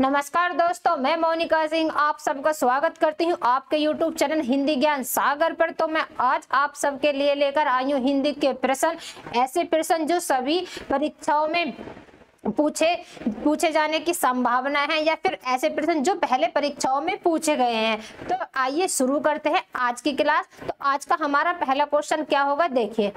नमस्कार दोस्तों, मैं मोनिका सिंह आप सबका स्वागत करती हूं आपके YouTube चैनल हिंदी ज्ञान सागर पर। तो मैं आज आप सबके लिए लेकर आई हूं हिंदी के प्रश्न, ऐसे प्रश्न जो सभी परीक्षाओं में पूछे जाने की संभावना है या फिर ऐसे प्रश्न जो पहले परीक्षाओं में पूछे गए हैं। तो आइए शुरू करते हैं आज की क्लास। तो आज का हमारा पहला क्वेश्चन क्या होगा, देखिए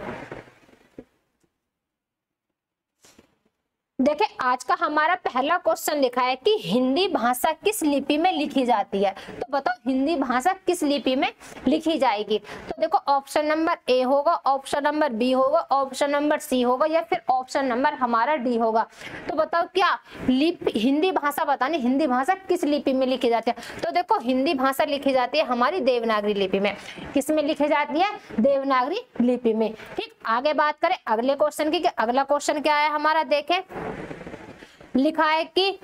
आज का हमारा पहला क्वेश्चन लिखा है कि हिंदी भाषा किस लिपि में लिखी जाती है। तो बताओ हिंदी भाषा किस लिपि में लिखी जाएगी। तो देखो ऑप्शन नंबर ए होगा, ऑप्शन नंबर बी होगा, ऑप्शन नंबर सी होगा या फिर ऑप्शन नंबर हमारा डी होगा। तो बताओ क्या हिंदी भाषा बतानी, हिंदी भाषा किस लिपि में लिखी जाती है। तो देखो हिंदी भाषा लिखी जाती है हमारी देवनागरी लिपि में। किस में लिखी जाती है? देवनागरी लिपि में। ठीक, आगे बात करें अगले क्वेश्चन की। अगला क्वेश्चन क्या है हमारा, देखें लिखा है कि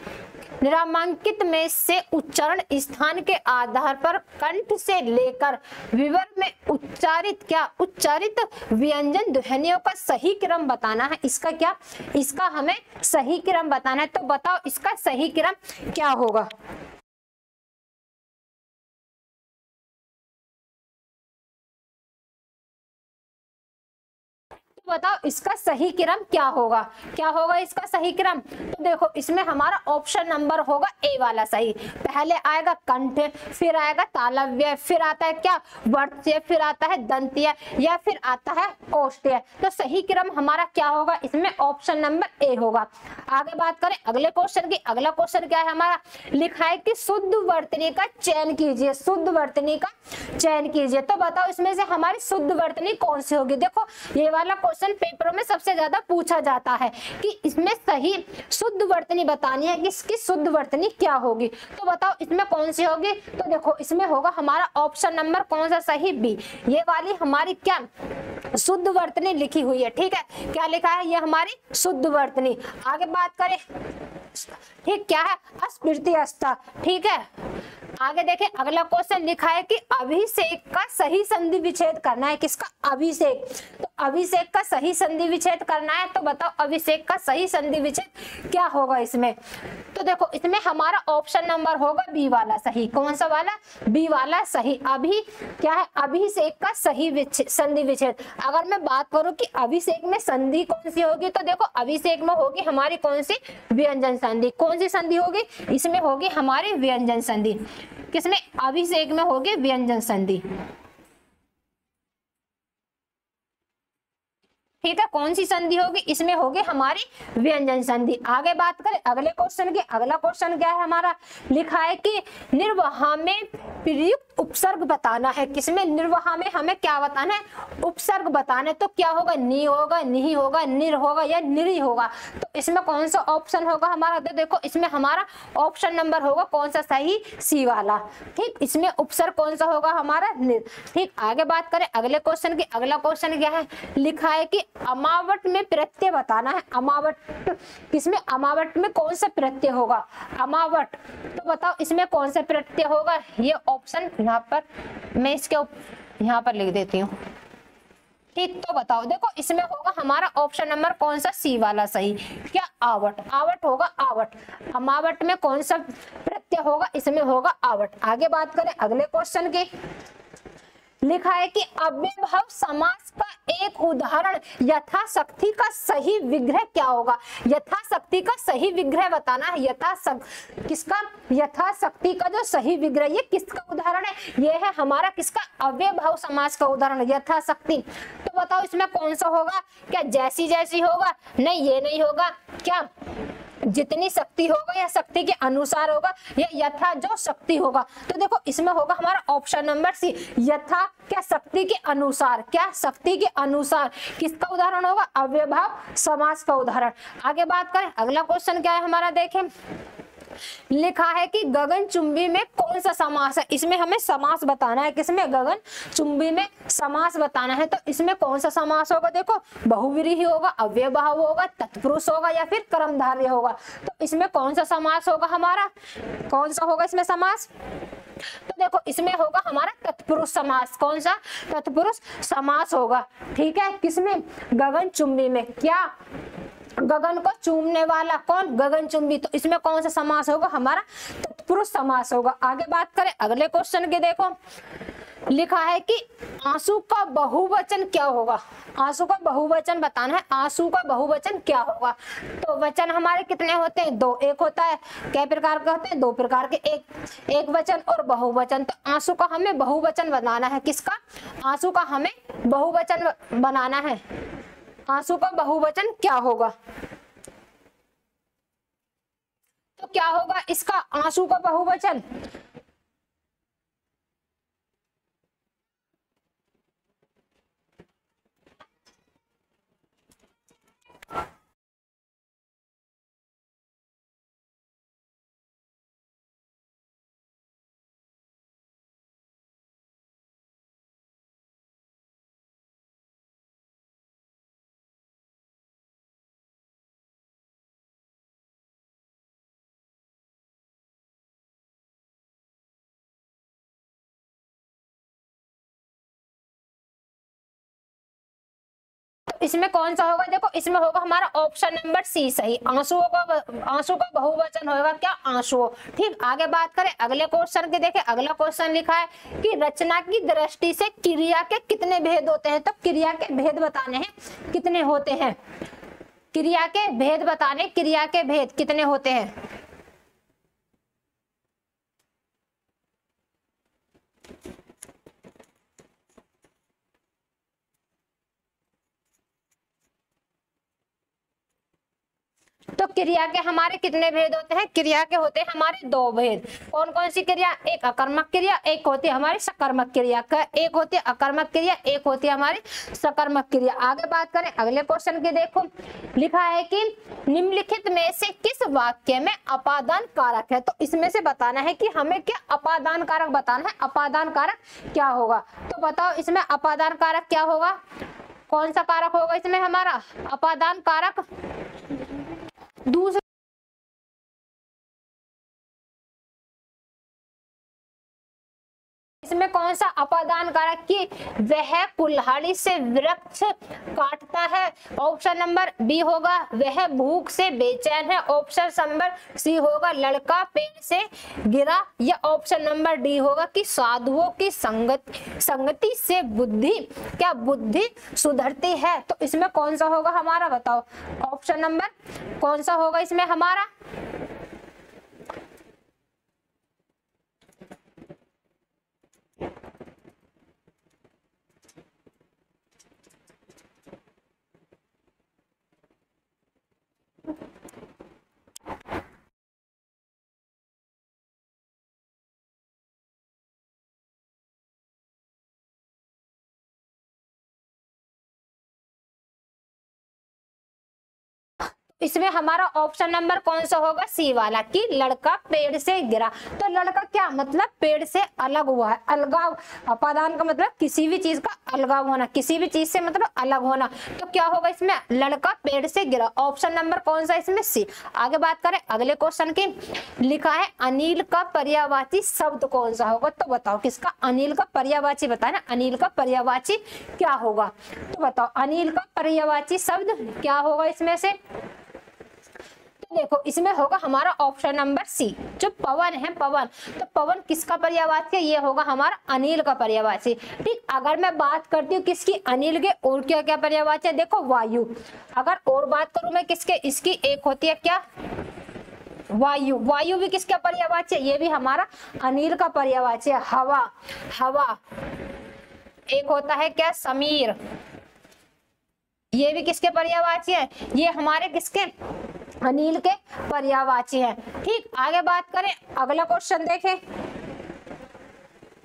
निम्नांकित में से उच्चारण स्थान के आधार पर कंठ से लेकर विवर में उच्चारित व्यंजन ध्वनियों का सही क्रम बताना है। इसका हमें सही क्रम बताना है। तो बताओ इसका सही क्रम क्या होगा। बताओ इसका सही क्रम क्या होगा, इसका सही क्रम। तो देखो इसमें हमारा ऑप्शन नंबर होगा ए वाला सही। पहले आएगा कंठ, फिर आएगा तालव्य, फिर आता है क्या वर्त्य, फिर आता है दंत्य या फिर आता है ओष्ठ्य। तो सही क्रम हमारा क्या होगा, इसमें ऑप्शन नंबर ए होगा। आगे बात करें अगले क्वेश्चन की। अगला क्वेश्चन क्या है हमारा, लिखा है कि शुद्ध वर्तनी का चयन कीजिए, शुद्ध वर्तनी का चयन कीजिए। तो बताओ इसमें से हमारी शुद्ध वर्तनी कौन सी होगी। देखो ये वाला पेपरों में सबसे ज्यादा पूछा जाता है कि इसमें सही शुद्ध वर्तनी बतानी है कि इसकी शुद्ध वर्तनी क्या होगी। तो बताओ इसमें कौन सी होगी। तो देखो इसमें होगा हमारा ऑप्शन नंबर कौन सा सही, बी। ये वाली हमारी क्या शुद्ध वर्तनी लिखी हुई है। ठीक है, क्या लिखा है, ये हमारी शुद्ध वर्तनी। आगे बात करें, ठीक क्या है, अस्फीति अवस्था। ठीक है, आगे देखें अगला क्वेश्चन लिखा है कि अभिषेक का सही संधि विच्छेद करना है। किसका? अभिषेक। तो अभिषेक का सही संधि विच्छेद करना है। तो बताओ अभिषेक का सही संधि विच्छेद क्या होगा इसमें। तो देखो इसमें हमारा ऑप्शन नंबर होगा बी वाला सही। कौन सा वाला? बी वाला सही। क्या है, अभिषेक का सही संधि विच्छेद। अगर मैं बात करूं कि अभिषेक में संधि कौन सी होगी, तो देखो अभिषेक में होगी हमारी कौन सी, व्यंजन संधि। कौन सी संधि होगी, इसमें होगी हमारी व्यंजन संधि। किसमें? अभिषेक में होगी व्यंजन संधि। ठीक है, कौन सी संधि होगी, इसमें होगी हमारी व्यंजन संधि। आगे बात करें अगले क्वेश्चन की। अगला क्वेश्चन क्या है हमारा, लिखा है कि निर्वहा में प्रयुक्त उपसर्ग बताना है। किसमें? निर्वहा में हमें क्या बताना है, उपसर्ग बताना है। तो क्या होगा, नी होगा, निही होगा, निर होगा या निरी होगा। तो इसमें कौन सा ऑप्शन होगा हमारा। तो देखो इसमें हमारा ऑप्शन नंबर होगा कौन सा सही, सी वाला। ठीक, इसमें उपसर्ग कौन सा होगा हमारा, निर। ठीक, आगे बात करें अगले क्वेश्चन की। अगला क्वेश्चन क्या है, लिखा है कि अमावट में प्रत्यय बताना है। अमावट, किसमें? अमावट में कौन सा प्रत्यय होगा, अमावट। तो बताओ इसमें कौन सा प्रत्यय होगा। ये ऑप्शन यहाँ पर मैं इसके यहाँ पर लिख देती हूँ। ठीक, तो बताओ देखो इसमें होगा हमारा ऑप्शन नंबर कौन सा, सी वाला सही। क्या? आवट। आवट होगा, आवट। अमावट में कौन सा प्रत्यय होगा, इसमें होगा आवट। आगे बात करें अगले क्वेश्चन की। लिखा है कि अव्ययभाव समास का एक उदाहरण यथाशक्ति का सही विग्रह क्या होगा। यथाशक्ति का सही विग्रह बताना है। किसका? यथाशक्ति का जो सही विग्रह, ये किसका उदाहरण है, ये है हमारा किसका, अव्ययभाव समास का उदाहरण यथाशक्ति। तो बताओ इसमें कौन सा होगा, क्या जैसी जैसी होगा, नहीं ये नहीं होगा, क्या जितनी शक्ति होगा या शक्ति के अनुसार होगा, या यथा जो शक्ति होगा। तो देखो इसमें होगा हमारा ऑप्शन नंबर सी, यथा क्या शक्ति के अनुसार, क्या शक्ति के अनुसार। किसका उदाहरण होगा, अव्ययभाव समास का उदाहरण। आगे बात करें अगला क्वेश्चन क्या है हमारा, देखें लिखा है कि गगनचुंबी में कौन सा समास है। इसमें हमें समास बताना है। किसमें? गगनचुंबी में समास बताना है। तो इसमें कौन सा समास होगा, देखो बहुव्रीहि होगा, अव्ययभाव होगा, तत्पुरुष होगा या फिर कर्मधारय होगा। तो इसमें कौन सा समास होगा हमारा, कौन सा होगा इसमें समास। तो देखो इसमें होगा हमारा तत्पुरुष समास। कौन सा? तत्पुरुष समास होगा। ठीक है, किसमें? गगनचुंबी में। क्या? गगन को चूमने वाला कौन, गगनचुंबी। तो इसमें कौन सा समास होगा हमारा, तत्पुरुष समास होगा। आगे बात करें अगले क्वेश्चन के, देखो लिखा है कि आंसू का बहुवचन क्या होगा, आंसू का बहुवचन बताना है, आंसू का बहुवचन क्या होगा। तो वचन हमारे कितने होते हैं, दो। एक होता है, कई प्रकार के होते हैं, दो प्रकार के, एक वचन और बहुवचन। तो आंसू का हमें बहुवचन बनाना है, किसका, आंसू का हमें बहुवचन बनाना है। आंसू का बहुवचन क्या होगा, तो क्या होगा इसका आंसू का बहुवचन, इसमें कौन सा होगा, देखो इसमें होगा हमारा ऑप्शन नंबर सी सही। आंसुओं का, आंसू का बहुवचन होगा क्या, आंसुओं। ठीक, आगे बात करें अगले क्वेश्चन के, देखें अगला क्वेश्चन लिखा है कि रचना की दृष्टि से क्रिया के कितने भेद होते हैं। तो क्रिया के भेद बताने हैं, कितने होते हैं, क्रिया के भेद बताने, क्रिया के भेद कितने होते हैं। तो क्रिया के हमारे कितने भेद होते हैं, क्रिया के होते हैं हमारे दो भेद। कौन कौन सी क्रिया, एक अकर्मक क्रिया, एक होती है हमारी सकर्मक क्रिया। एक होती है अकर्मक क्रिया, एक होती है हमारी सकर्मक क्रिया। आगे बात करें अगले क्वेश्चन की, देखो लिखा है कि निम्नलिखित में से किस वाक्य में अपादान कारक है। तो इसमें से बताना है कि हमें क्या अपादान कारक बताना है, अपादान कारक क्या होगा। तो बताओ इसमें अपादान कारक क्या होगा, कौन सा कारक होगा इसमें हमारा अपादान कारक। दूसरा इसमें कौन सा अपादान कारक की वह कुल्हाड़ी से वृक्ष काटता है। ऑप्शन नंबर बी होगा वह भूख से बेचैन है। ऑप्शन नंबर सी होगा लड़का पेड़ से गिरा। या ऑप्शन नंबर डी होगा कि साधुओं की संगति से बुद्धि क्या बुद्धि सुधरती है। तो इसमें कौन सा होगा हमारा, बताओ ऑप्शन नंबर कौन सा होगा इसमें हमारा। इसमें हमारा ऑप्शन नंबर कौन सा होगा, सी वाला कि लड़का पेड़ से गिरा। तो लड़का क्या मतलब पेड़ से अलग हुआ है, अलगाव। अपादान का मतलब किसी भी चीज का अलगाव होना, किसी भी चीज से मतलब अलग होना। तो क्या होगा इसमें लड़का पेड़ से गिरा। ऑप्शन नंबर कौन सा इसमें, सी। आगे बात करें अगले क्वेश्चन की, लिखा है अनिल का पर्यायवाची शब्द कौन सा होगा। तो बताओ किसका, अनिल का पर्यायवाची बताए ना, अनिल का पर्यायवाची क्या होगा। तो बताओ अनिल का पर्यायवाची शब्द क्या होगा इसमें से। देखो इसमें होगा हमारा ऑप्शन नंबर सी, जो पवन है पवन। तो पवन किसका पर्यायवाची है, ये होगा हमारा अनिल का पर्यायवाची। ठीक, अगर मैं बात करती हूँ किसकी, अनिल के, और क्या क्या पर्यायवाची है, देखो वायु। अगर और बात करूं मैं किसके, इसकी एक होती है क्या वायु। वायु भी किसका पर्यायवाची है, ये भी हमारा अनिल का पर्यायवाची है। हवा, हवा एक होता है क्या समीर, ये भी किसके पर्यायवाची है, ये हमारे किसके अनिल के पर्यायवाची है। ठीक, आगे बात करें अगला क्वेश्चन देखें,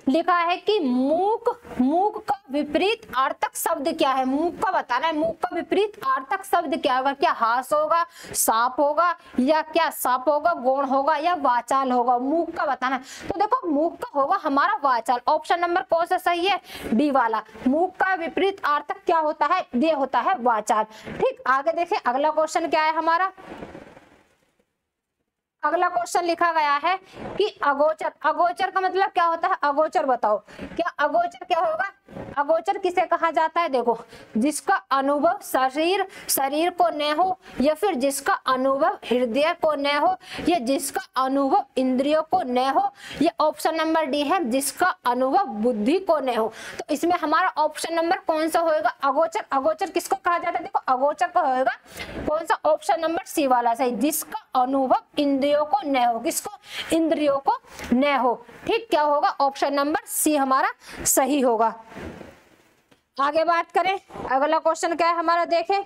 लिखा है कि मूक, मूक का विपरीत आर्थक शब्द क्या है। मूक का बताना है, मूक का विपरीत आर्थक शब्द क्या होगा। क्या हास होगा, साप होगा, या क्या साप होगा, गौण होगा, या वाचाल होगा। मूक का बताना है। तो देखो मूक का होगा हमारा वाचाल। ऑप्शन नंबर कौन सा सही है, डी वाला। मूक का विपरीत आर्थक क्या होता है, ये होता है वाचाल। ठीक, आगे देखें अगला क्वेश्चन क्या है हमारा। अगला क्वेश्चन लिखा गया है कि अगोचर, अगोचर का मतलब क्या होता है, अगोचर बताओ। क्या अगोचर क्या होगा, अगोचर किसे कहा जाता है? देखो, जिसका अनुभव शरीर को न हो, या फिर जिसका अनुभव हृदय को न हो, या जिसका अनुभव इंद्रियों को न हो, या ऑप्शन नंबर डी है जिसका अनुभव बुद्धि को न हो। तो इसमें हमारा ऑप्शन नंबर कौन सा होएगा? अगोचर। अगोचर किसको कहा जाता है? देखो, अगोचर का होएगा कौन सा? ऑप्शन नंबर सी वाला सही, जिसका अनुभव इंद्रियों को न हो। किसको? इंद्रियों को न हो। ठीक, क्या होगा? ऑप्शन नंबर सी हमारा सही होगा। आगे बात करें, अगला क्वेश्चन क्या है हमारा, देखें।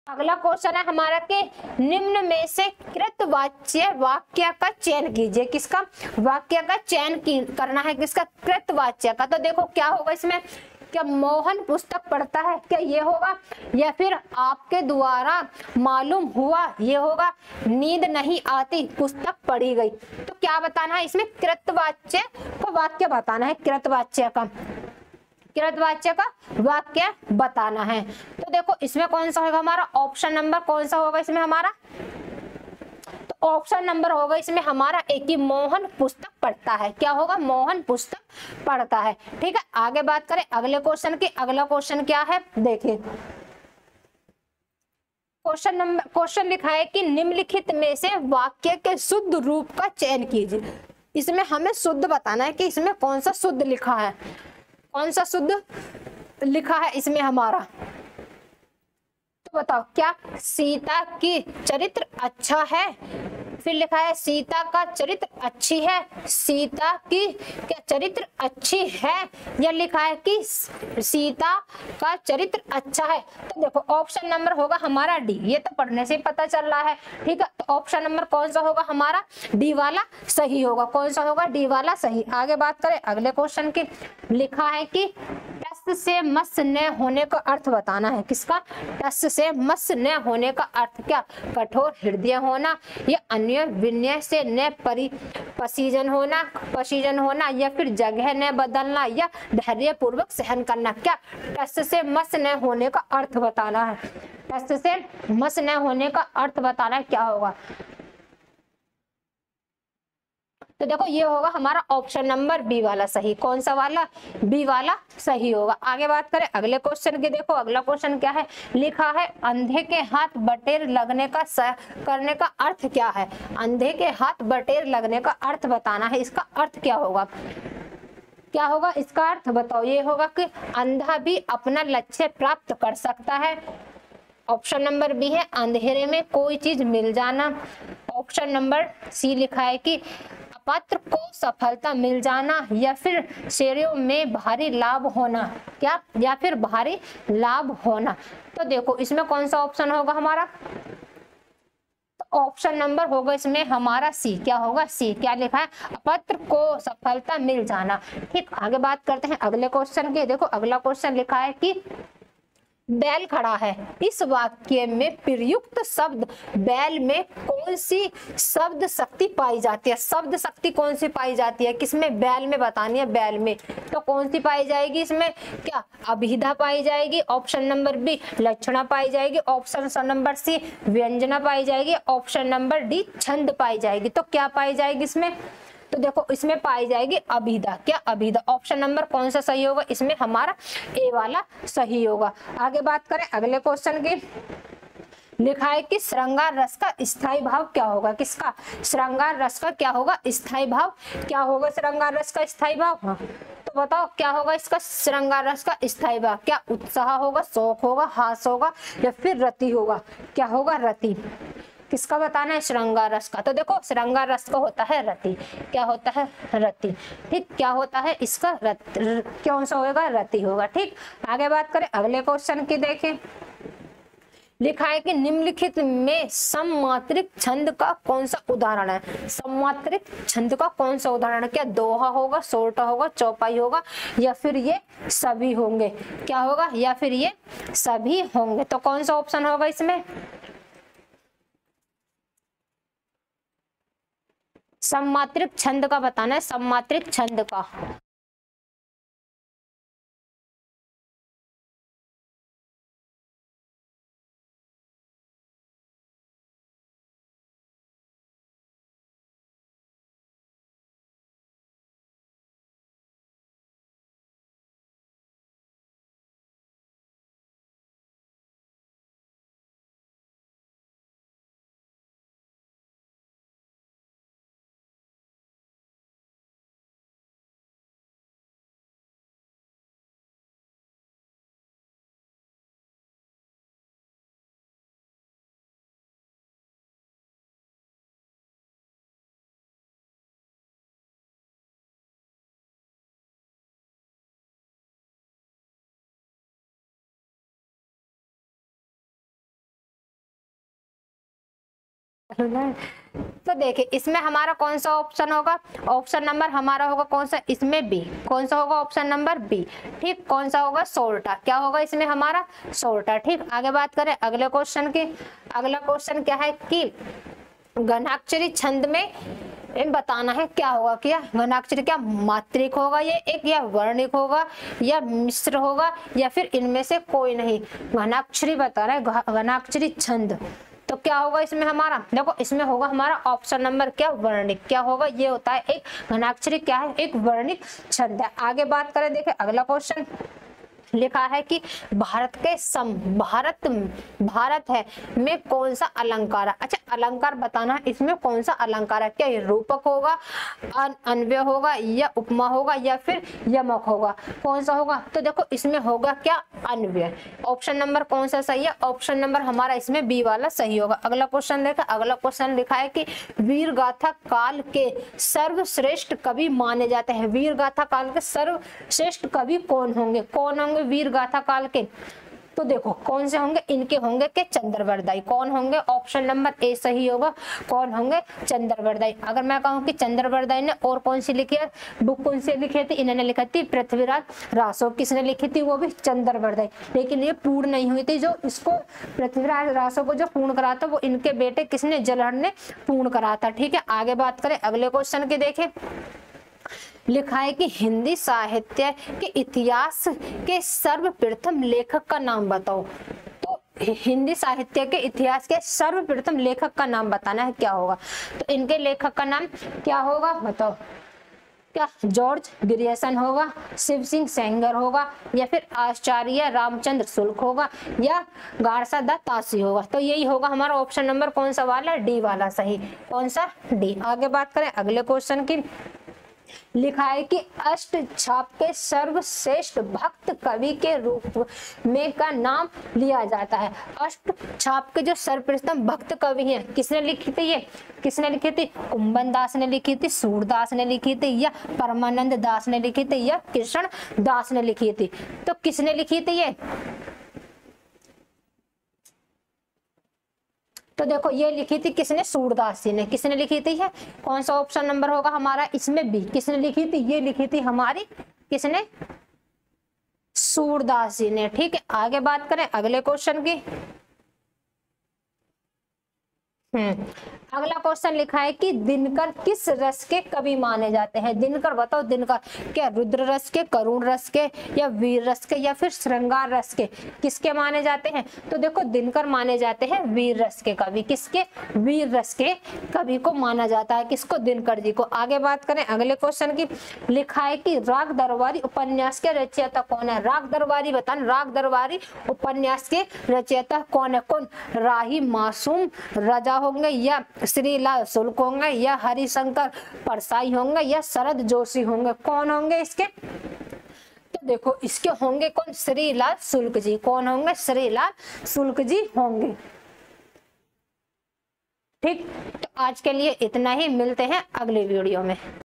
अगला क्वेश्चन है हमारा कि निम्न में से कृतवाच्य वाक्य का चयन कीजिए। किसका? वाक्य का चयन करना है। किसका? कृतवाच्य का। तो देखो क्या होगा इसमें, क्या मोहन पुस्तक पढ़ता है, क्या ये होगा? या फिर आपके द्वारा मालूम हुआ, ये होगा? नींद नहीं आती, पुस्तक पढ़ी गई। तो क्या बताना है इसमें? कृतवाच्य को वाक्य बताना है। कृतवाच्य का वाक्य बताना है। तो देखो इसमें कौन सा होगा हमारा? ऑप्शन नंबर कौन सा होगा इसमें हमारा? तो ऑप्शन नंबर होगा इसमें हमारा एक ही, मोहन पुस्तक पढ़ता है। क्या होगा? मोहन पुस्तक पढ़ता है। ठीक है, आगे बात करें अगले क्वेश्चन की। अगला क्वेश्चन क्या है, देखिए। क्वेश्चन लिखा है कि निम्नलिखित में से वाक्य के शुद्ध रूप का चयन कीजिए। इसमें हमें शुद्ध बताना है कि इसमें कौन सा शुद्ध लिखा है, कौन सा शुद्ध लिखा है इसमें हमारा। तो बताओ, क्या सीता की चरित्र अच्छा है? फिर लिखा है सीता का चरित्र अच्छी है, सीता की क्या चरित्र अच्छी है, या लिखा है कि सीता का चरित्र अच्छा है। तो देखो ऑप्शन नंबर होगा हमारा डी, ये तो पढ़ने से पता चल रहा है। ठीक है, तो ऑप्शन नंबर कौन सा होगा हमारा? डी वाला सही होगा। कौन सा होगा? डी वाला सही। आगे बात करें अगले क्वेश्चन की। लिखा है कि टस से मस न होने का अर्थ बताना है। किसका? टस से मस न होने का अर्थ क्या? कठोर हृदय होना, या अन्य विनय से न पसीजन होना, या फिर जगह न बदलना, या धैर्य पूर्वक सहन करना। क्या? टस से मस न होने का अर्थ बताना है। टस से मस न होने का अर्थ बताना है, क्या होगा? तो देखो ये होगा हमारा ऑप्शन नंबर बी वाला सही। कौन सा वाला? बी वाला सही होगा। आगे बात करें अगले क्वेश्चन की। देखो अगला क्वेश्चन क्या है, लिखा है अंधे के हाथ बटेर लगने का करने का अर्थ क्या है? अंधे के हाथ बटेर लगने का अर्थ बताना है। इसका अर्थ क्या होगा? क्या होगा इसका अर्थ बताओ? ये होगा कि अंधा भी अपना लक्ष्य प्राप्त कर सकता है। ऑप्शन नंबर बी है अंधेरे में कोई चीज मिल जाना। ऑप्शन नंबर सी लिखा है कि पात्र को सफलता मिल जाना, या फिर शेरों में भारी लाभ होना। क्या? या फिर भारी लाभ होना। तो देखो इसमें कौन सा ऑप्शन होगा हमारा? तो ऑप्शन नंबर होगा इसमें हमारा सी। क्या होगा? सी। क्या लिखा है? पात्र को सफलता मिल जाना। ठीक, आगे बात करते हैं अगले क्वेश्चन के। देखो अगला क्वेश्चन लिखा है कि बैल खड़ा है। इस वाक्य में प्रयुक्त शब्द बैल में कौन सी शब्द शक्ति पाई जाती है? शब्द शक्ति कौन सी पाई जाती है? किसमें? बैल में बतानी है। बैल में तो कौन सी पाई जाएगी इसमें? क्या? अभिधा पाई जाएगी। ऑप्शन नंबर बी लक्षणा पाई जाएगी। ऑप्शन नंबर सी व्यंजना पाई जाएगी। ऑप्शन नंबर डी छंद पाई जाएगी। तो क्या पाई जाएगी इसमें? तो देखो इसमें पाई जाएगी अभिधा। क्या? अभिधा। ऑप्शन नंबर कौन सा सही होगा इसमें? हमारा ए वाला सही होगा। आगे बात करें अगले क्वेश्चन की। लिखा है कि श्रृंगार रस का स्थायी भाव क्या होगा? किसका? श्रृंगार रस का क्या होगा? स्थायी भाव क्या होगा? श्रृंगार रस का स्थायी भाव। तो बताओ क्या होगा इसका? श्रृंगार रस का स्थायी भाव क्या? उत्साह होगा, शौक होगा, हास होगा, या फिर रति होगा? क्या होगा? रति। किसका बताना है? श्रृंगार रस का। तो देखो श्रृंगार रस का होता है रति। क्या होता है? रति। ठीक, क्या होता है इसका? कौन सा होगा? रति होगा। ठीक, आगे बात करें अगले क्वेश्चन की। देखें लिखा है कि निम्नलिखित में सममात्रिक छंद का कौन सा उदाहरण है? सममात्रिक छंद का कौन सा उदाहरण है? क्या दोहा होगा, सोरठा होगा, चौपाई होगा, या फिर ये सभी होंगे? क्या होगा? या फिर ये सभी होंगे। तो कौन सा ऑप्शन होगा इसमें? सममात्रिक छंद का बताना है। सममात्रिक छंद का तो देखिए इसमें हमारा कौन सा ऑप्शन होगा, ऑप्शन नंबर हमारा होगा कौन सा, इसमें बी। कौन सा होगा, ऑप्शन नंबर बी। ठीक, कौन सा होगा, सोरठा। क्या होगा इसमें हमारा, सोरठा। ठीक, आगे बात करें अगले क्वेश्चन की। अगला क्वेश्चन क्या है कि घनाक्षरी छंद में बताना है क्या होगा, क्या घनाक्षरी क्या मात्रिक होगा ये एक, या वर्णिक होगा, या मिश्र होगा, या फिर इनमें से कोई नहीं। घनाक्षरी बता रहा है, घनाक्षरी छंद। तो क्या होगा इसमें हमारा, देखो इसमें होगा हमारा ऑप्शन नंबर क्या, वर्णिक। क्या होगा, ये होता है एक घनाक्षरी क्या है, एक वर्णिक छंद है। आगे बात करें, देखें अगला क्वेश्चन लिखा है कि भारत के भारत है में कौन सा अलंकार है। अच्छा, अलंकार बताना है, इसमें कौन सा अलंकार है, क्या ये रूपक होगा, अन्वय होगा, या उपमा होगा, या फिर यमक होगा, कौन सा होगा। तो देखो इसमें होगा क्या, अन्वय। ऑप्शन नंबर कौन सा सही है, ऑप्शन नंबर हमारा इसमें बी वाला सही होगा। अगला क्वेश्चन देखा, अगला क्वेश्चन लिखा है कि वीर गाथा काल के सर्वश्रेष्ठ कवि माने जाते हैं। वीर गाथा काल के सर्वश्रेष्ठ कवि कौन होंगे, कौन होंगे वीर गाथा काल के। तो देखो कौन से होंगे, इनके होंगे के चंद्रवरदाई। कौन होंगे, ऑप्शन नंबर ए सही होगा। कौन होंगे, चंद्रवरदाई। अगर मैं कहूँ कि चंद्रवरदाई ने और कौन सी लिखी है बुक, कौन सी लिखी थी, इन्होंने लिखी थी पृथ्वीराज रासो। किसने लिखी थी, वो भी चंद्रवरदाई। लेकिन ये पूर्ण नहीं हुई थी, जो इसको पृथ्वीराज रासो को जो पूर्ण करा था वो इनके बेटे किसने, जलहर ने पूर्ण करा था। ठीक है, आगे बात करें अगले क्वेश्चन की। देखें लिखा है कि हिंदी साहित्य के इतिहास के सर्वप्रथम लेखक का नाम बताओ। तो हिंदी साहित्य के इतिहास के सर्वप्रथम लेखक का नाम बताना है, क्या होगा। तो इनके लेखक का नाम क्या होगा बताओ, क्या जॉर्ज ग्रियर्सन होगा, शिव सिंह सेंगर होगा, या फिर आचार्य रामचंद्र शुक्ल होगा, या गारसा द तासी होगा। तो यही होगा हमारा ऑप्शन नंबर कौन सा वाला, डी वाला सही। कौन सा, डी। आगे बात करें अगले क्वेश्चन की। लिखा है कि अष्ट छाप के सर्वश्रेष्ठ भक्त कवि के रूप में का नाम लिया जाता है। अष्ट छाप के जो सर्वप्रथम भक्त कवि हैं, किसने लिखी थी ये, किसने लिखी थी, कुंभन दास ने लिखी थी, सूरदास ने लिखी थी, या परमानंद दास ने लिखी थी, या कृष्ण दास ने लिखी थी। तो किसने लिखी थी ये, तो देखो ये लिखी थी किसने, सूरदास जी ने। किसने लिखी थी है, कौन सा ऑप्शन नंबर होगा हमारा इसमें बी। किसने लिखी थी, ये लिखी थी हमारी किसने, सूरदास जी ने। ठीक है, आगे बात करें अगले क्वेश्चन की। अगला क्वेश्चन लिखा है कि दिनकर किस रस के कवि माने जाते हैं। दिनकर बताओ, दिनकर क्या रुद्र रस के, करुण रस के, या वीर रस के, या फिर श्रृंगार रस के, किसके माने जाते हैं। तो देखो दिनकर माने जाते हैं वीर रस के कवि। किसके, वीर रस के कवि को माना जाता है, किसको, दिनकर जी को। आगे बात करें अगले क्वेश्चन की। लिखा है कि राग दरबारी उपन्यास के रचयिता कौन है। राग दरबारी बताना, राग दरबारी उपन्यास के रचयिता कौन है। कौन, राही मासूम रजा होंगे, या श्रीलाल शुक्ल होंगे, या हरिशंकर परसाई होंगे, या शरद जोशी होंगे। कौन होंगे इसके, तो देखो इसके होंगे कौन, श्रीलाल शुक्ल जी। कौन होंगे, श्रीलाल शुक्ल जी होंगे। ठीक, तो आज के लिए इतना ही, मिलते हैं अगले वीडियो में।